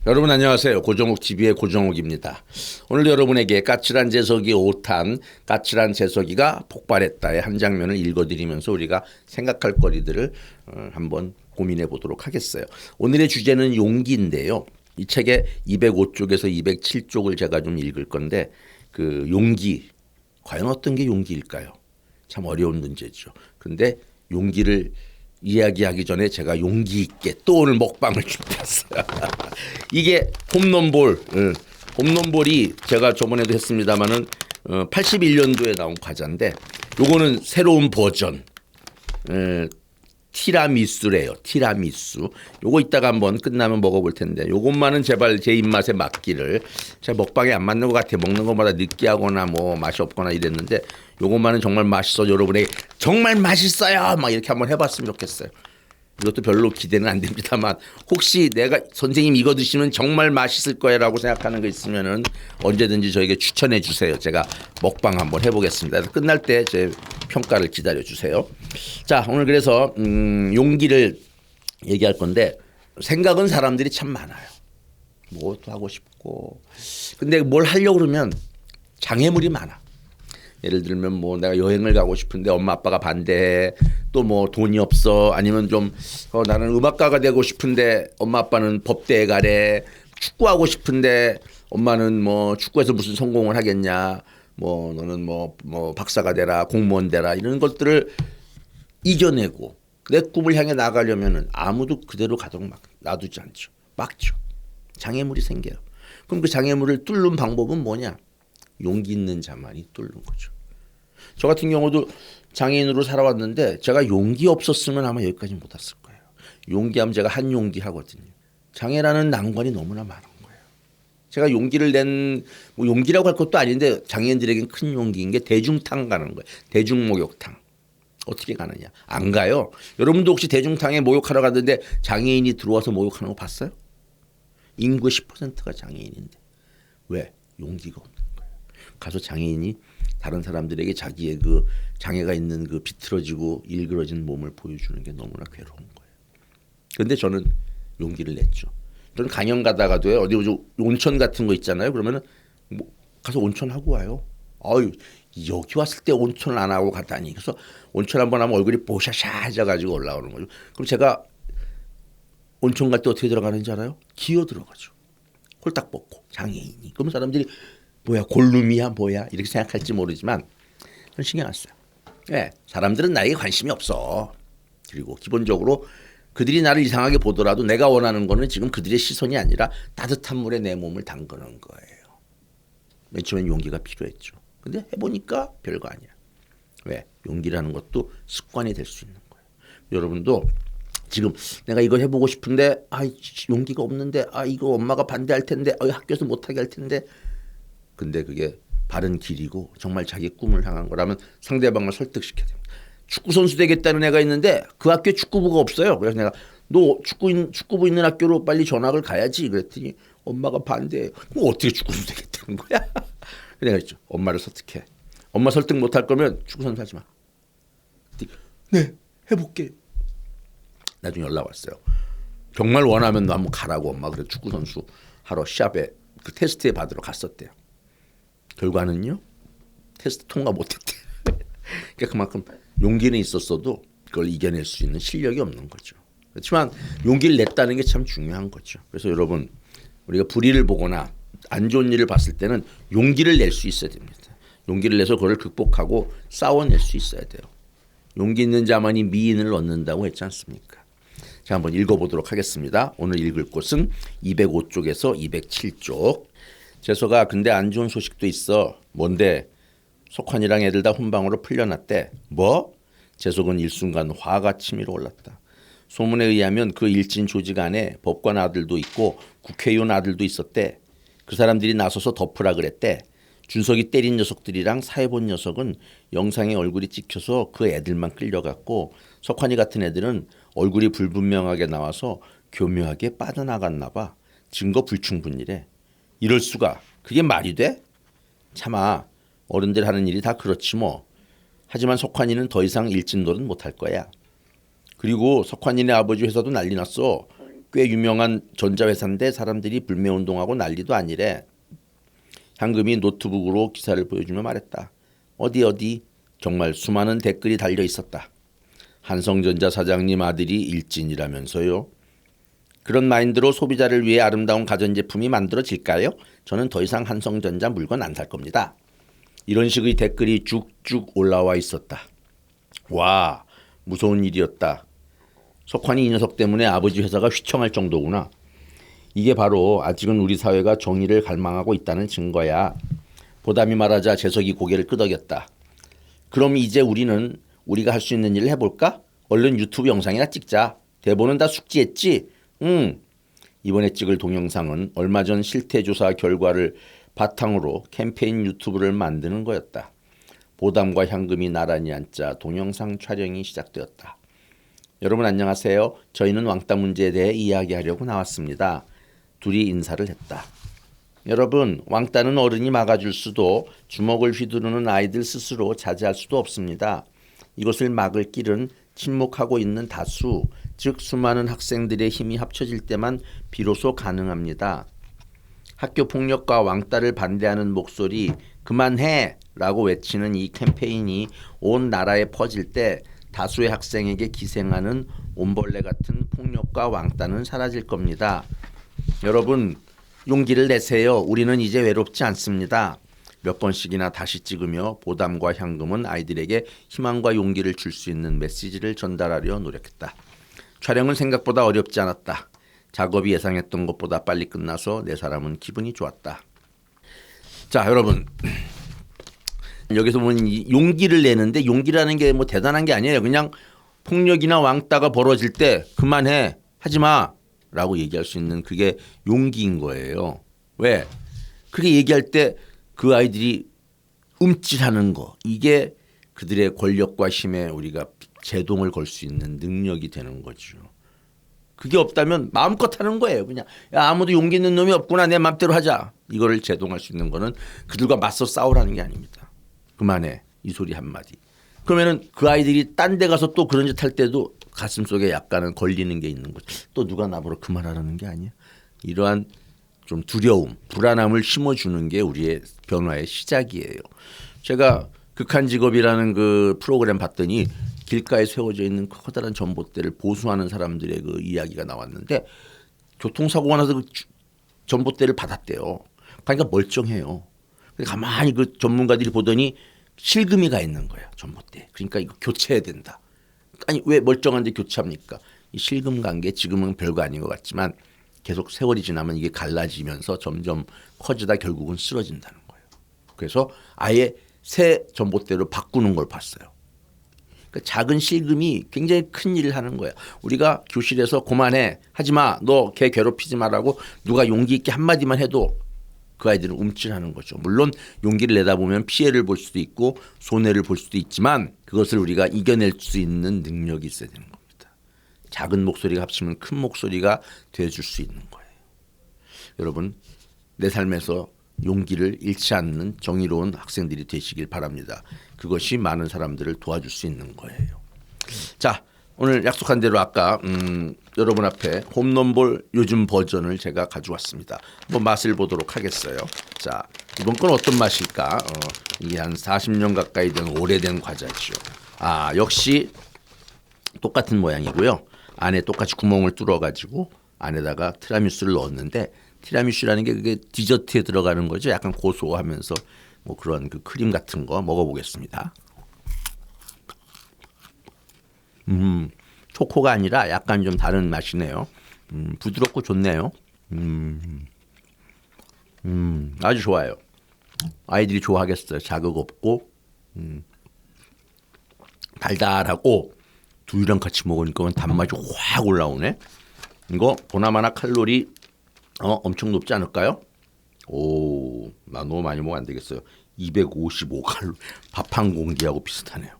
여러분 안녕하세요. 고정욱 TV의 고정욱입니다. 오늘 여러분에게 까칠한 재석이 5탄 까칠한 재석이가 폭발했다의 한 장면을 읽어드리면서 우리가 생각할 거리들을 한번 고민해 보도록 하겠어요. 오늘의 주제는 용기인데요. 이 책의 205쪽에서 207쪽을 제가 좀 읽을 건데 그 용기, 과연 어떤 게 용기일까요? 참 어려운 문제죠. 그런데 용기를 이야기하기 전에 제가 용기 있게 또 오늘 먹방을 준비했어요. 이게 홈런볼, 홈런볼이 제가 저번에도 했습니다마는 81년도에 나온 과자인데 요거는 새로운 버전, 티라미수래요. 티라미수. 요거 이따가 한번 끝나면 먹어볼 텐데 요것만은 제발 제 입맛에 맞기를. 제가 먹방에 안 맞는 것 같아. 먹는 것마다 느끼하거나 뭐 맛이 없거나 이랬는데 요것만은 정말 맛있어. 여러분에게 정말 맛있어요. 막 이렇게 한번 해봤으면 좋겠어요. 이것도 별로 기대는 안 됩니다만 혹시 내가 선생님 이거 드시면 정말 맛있을 거야라고 생각하는 거 있으면은 언제든지 저에게 추천해 주세요. 제가 먹방 한번 해보겠습니다. 끝날 때 제 평가를 기다려 주세요. 자, 오늘 그래서 용기를 얘기할 건데 생각은 사람들이 참 많아요. 뭐도 하고 싶고 근데 뭘 하려고 그러면 장애물이 많아. 예를 들면 뭐 내가 여행을 가고 싶은데 엄마 아빠가 반대해. 또 뭐 돈이 없어. 아니면 좀 나는 음악가가 되고 싶은데 엄마 아빠는 법대에 가래. 축구하고 싶은데 엄마는 뭐 축구에서 무슨 성공을 하겠냐. 뭐 너는 뭐 박사가 되라, 공무원 되라 이런 것들을 이겨내고 내 꿈을 향해 나가려면은 아무도 그대로 가도록 막 놔두지 않죠. 막죠. 장애물이 생겨요. 그럼 그 장애물을 뚫는 방법은 뭐냐? 용기 있는 자만이 뚫는 거죠. 저 같은 경우도 장애인으로 살아왔는데 제가 용기 없었으면 아마 여기까지 못 왔을 거예요. 용기하면 제가 한 용기 하거든요. 장애라는 난관이 너무나 많은 거예요. 제가 용기를 낸 뭐 용기라고 할 것도 아닌데 장애인들에겐 큰 용기인 게 대중탕 가는 거예요. 대중목욕탕. 어떻게 가느냐. 안 가요. 여러분도 혹시 대중탕에 목욕하러 갔는데 장애인이 들어와서 목욕하는 거 봤어요? 인구의 10%가 장애인인데. 왜? 용기가 없는 거예요. 가서 장애인이 다른 사람들에게 자기의 그 장애가 있는 그 비틀어지고 일그러진 몸을 보여주는 게 너무나 괴로운 거예요. 그런데 저는 용기를 냈죠. 저는 강연 가다가도요. 어디 온천 같은 거 있잖아요. 그러면은 뭐 가서 온천 하고 와요. 아유 여기 왔을 때 온천을 안 하고 가다니. 그래서 온천 한번 하면 얼굴이 보샤샤해져가지고 올라오는 거죠. 그럼 제가 온천 갈 때 어떻게 들어가는지 알아요? 기어 들어가죠. 홀딱 벗고 장애인이. 그러면 사람들이 뭐야 골룸이야 뭐야 이렇게 생각할지 모르지만 전 신경 안 써요. 네, 사람들은 나에게 관심이 없어. 그리고 기본적으로 그들이 나를 이상하게 보더라도 내가 원하는 거는 지금 그들의 시선이 아니라 따뜻한 물에 내 몸을 담그는 거예요. 맨 처음엔 용기가 필요했죠. 근데 해보니까 별거 아니야. 왜? 용기라는 것도 습관이 될 수 있는 거예요. 여러분도 지금 내가 이거 해보고 싶은데 용기가 없는데 이거 엄마가 반대할 텐데 학교에서 못하게 할 텐데 근데 그게 바른 길이고 정말 자기 꿈을 향한 거라면 상대방을 설득시켜야 됩니다. 축구 선수 되겠다는 애가 있는데 그 학교에 축구부가 없어요. 그래서 내가 너 축구부 있는 학교로 빨리 전학을 가야지 그랬더니 엄마가 반대해. 그럼 어떻게 축구 선수 되겠다는 거야? 내가 그랬죠. 엄마를 설득해. 엄마 설득 못할 거면 축구 선수 하지 마. 네, 해볼게. 나중에 연락 왔어요. 정말 원하면 너 한번 가라고 엄마 그래 축구 선수 하러 시합에 그 테스트에 받으러 갔었대요. 결과는요. 테스트 통과 못했대. 그러니까 그만큼 용기는 있었어도 그걸 이겨낼 수 있는 실력이 없는 거죠. 그렇지만 용기를 냈다는 게 참 중요한 거죠. 그래서 여러분 우리가 불의를 보거나 안 좋은 일을 봤을 때는 용기를 낼 수 있어야 됩니다. 용기를 내서 그걸 극복하고 싸워낼 수 있어야 돼요. 용기 있는 자만이 미인을 얻는다고 했지 않습니까? 자, 한번 읽어보도록 하겠습니다. 오늘 읽을 곳은 205쪽에서 207쪽. 재석아 근데 안 좋은 소식도 있어. 뭔데? 석환이랑 애들 다 훈방으로 풀려났대. 뭐? 재석은 일순간 화가 치밀어 올랐다. 소문에 의하면 그 일진 조직 안에 법관 아들도 있고 국회의원 아들도 있었대. 그 사람들이 나서서 덮으라 그랬대. 준석이 때린 녀석들이랑 사해본 녀석은 영상에 얼굴이 찍혀서 그 애들만 끌려갔고 석환이 같은 애들은 얼굴이 불분명하게 나와서 교묘하게 빠져나갔나 봐. 증거 불충분이래. 이럴 수가. 그게 말이 돼? 차마 어른들 하는 일이 다 그렇지 뭐. 하지만 석환이는 더 이상 일진 노릇 못할 거야. 그리고 석환이네 아버지 회사도 난리 났어. 꽤 유명한 전자회사인데 사람들이 불매운동하고 난리도 아니래. 향금이 노트북으로 기사를 보여주며 말했다. 어디 정말 수많은 댓글이 달려 있었다. 한성전자 사장님 아들이 일진이라면서요. 그런 마인드로 소비자를 위해 아름다운 가전제품이 만들어질까요? 저는 더 이상 한성전자 물건 안 살 겁니다. 이런 식의 댓글이 쭉쭉 올라와 있었다. 와, 무서운 일이었다. 석환이 이 녀석 때문에 아버지 회사가 휘청할 정도구나. 이게 바로 아직은 우리 사회가 정의를 갈망하고 있다는 증거야. 보담이 말하자 재석이 고개를 끄덕였다. 그럼 이제 우리가 할 수 있는 일을 해볼까? 얼른 유튜브 영상이나 찍자. 대본은 다 숙지했지? 응. 이번에 찍을 동영상은 얼마 전 실태조사 결과를 바탕으로 캠페인 유튜브를 만드는 거였다. 보담과 향금이 나란히 앉자 동영상 촬영이 시작되었다. 여러분 안녕하세요. 저희는 왕따 문제에 대해 이야기하려고 나왔습니다. 둘이 인사를 했다. 여러분, 왕따는 어른이 막아줄 수도 주먹을 휘두르는 아이들 스스로 자제할 수도 없습니다. 이것을 막을 길은 침묵하고 있는 다수, 즉 수많은 학생들의 힘이 합쳐질 때만 비로소 가능합니다. 학교 폭력과 왕따를 반대하는 목소리 그만해! 라고 외치는 이 캠페인이 온 나라에 퍼질 때 다수의 학생에게 기생하는 옴벌레 같은 폭력과 왕따는 사라질 겁니다. 여러분, 용기를 내세요. 우리는 이제 외롭지 않습니다. 몇 번씩이나 다시 찍으며 보담과 향금은 아이들에게 희망과 용기를 줄 수 있는 메시지를 전달하려 노력했다. 촬영은 생각보다 어렵지 않았다. 작업이 예상했던 것보다 빨리 끝나서 네 사람은 기분이 좋았다. 자, 여러분. 여기서 보면 용기를 내는데 용기라는 게 뭐 대단한 게 아니에요. 그냥 폭력이나 왕따가 벌어질 때 그만해, 하지 마 라고 얘기할 수 있는 그게 용기인 거예요. 왜? 그렇게 얘기할 때 그 아이들이 움찔하는 거, 이게 그들의 권력과 힘에 우리가 제동을 걸 수 있는 능력이 되는 거죠. 그게 없다면 마음껏 하는 거예요. 그냥 야, 아무도 용기 있는 놈이 없구나, 내 맘대로 하자. 이거를 제동할 수 있는 거는 그들과 맞서 싸우라는 게 아닙니다. 그만해, 이 소리 한마디. 그러면은 그 아이들이 딴 데 가서 또 그런 짓 할 때도 가슴속에 약간은 걸리는 게 있는 거죠. 또 누가 나보러 그만하라는 게 아니야. 이러한 좀 두려움, 불안함을 심어주는 게 우리의 변화의 시작이에요. 제가 극한 직업이라는 그 프로그램 봤더니 길가에 세워져 있는 커다란 전봇대를 보수하는 사람들의 그 이야기가 나왔는데 교통사고가 나서 그 전봇대를 받았대요. 그러니까 멀쩡해요. 가만히 그 전문가들이 보더니 실금이 가 있는 거야, 전봇대. 그러니까 이거 교체해야 된다. 아니 왜 멀쩡한데 교체합니까? 이 실금 간 게 지금은 별거 아닌 것 같지만 계속 세월이 지나면 이게 갈라지면서 점점 커지다 결국은 쓰러진다는 거예요. 그래서 아예 새 전봇대로 바꾸는 걸 봤어요. 그러니까 작은 실금이 굉장히 큰 일을 하는 거야. 우리가 교실에서 그만해, 하지 마, 너 걔 괴롭히지 마라고 누가 용기 있게 한마디만 해도 그 아이들은 움찔하는 거죠. 물론 용기를 내다 보면 피해를 볼 수도 있고 손해를 볼 수도 있지만 그것을 우리가 이겨낼 수 있는 능력이 있어야 되는 겁니다. 작은 목소리가 합치면 큰 목소리가 돼줄 수 있는 거예요. 여러분, 내 삶에서 용기를 잃지 않는 정의로운 학생들이 되시길 바랍니다. 그것이 많은 사람들을 도와줄 수 있는 거예요. 자, 오늘 약속한 대로 아까 여러분 앞에 홈런볼 요즘 버전을 제가 가져왔습니다. 한번 맛을 보도록 하겠어요. 자, 이번 건 어떤 맛일까? 이게 한 40년 가까이 된 오래된 과자죠. 아, 역시 똑같은 모양이고요. 안에 똑같이 구멍을 뚫어가지고 안에다가 티라미수를 넣었는데 티라미수라는 게 그게 디저트에 들어가는 거죠. 약간 고소하면서 뭐 그런 그 크림 같은 거 먹어보겠습니다. 초코가 아니라 약간 좀 다른 맛이네요. 부드럽고 좋네요. 아주 좋아요. 아이들이 좋아하겠어요. 자극 없고 달달하고 두유랑 같이 먹으니까 단맛이 확 올라오네. 이거 보나마나 칼로리 엄청 높지 않을까요? 오, 나 너무 많이 먹으면 안 되겠어요. 255칼로리. 밥 한 공기하고 비슷하네요.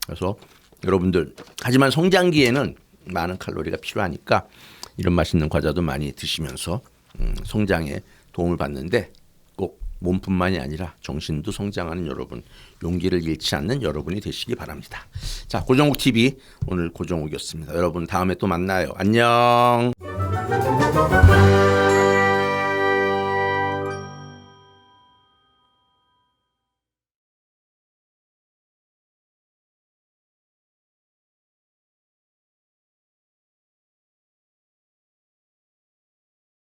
그래서 여러분들, 하지만 성장기에는 많은 칼로리가 필요하니까 이런 맛있는 과자도 많이 드시면서 성장에 도움을 받는데 꼭 몸뿐만이 아니라 정신도 성장하는 여러분, 용기를 잃지 않는 여러분이 되시기 바랍니다. 자, 고정욱 TV 오늘 고정욱이었습니다. 여러분 다음에 또 만나요. 안녕. 네.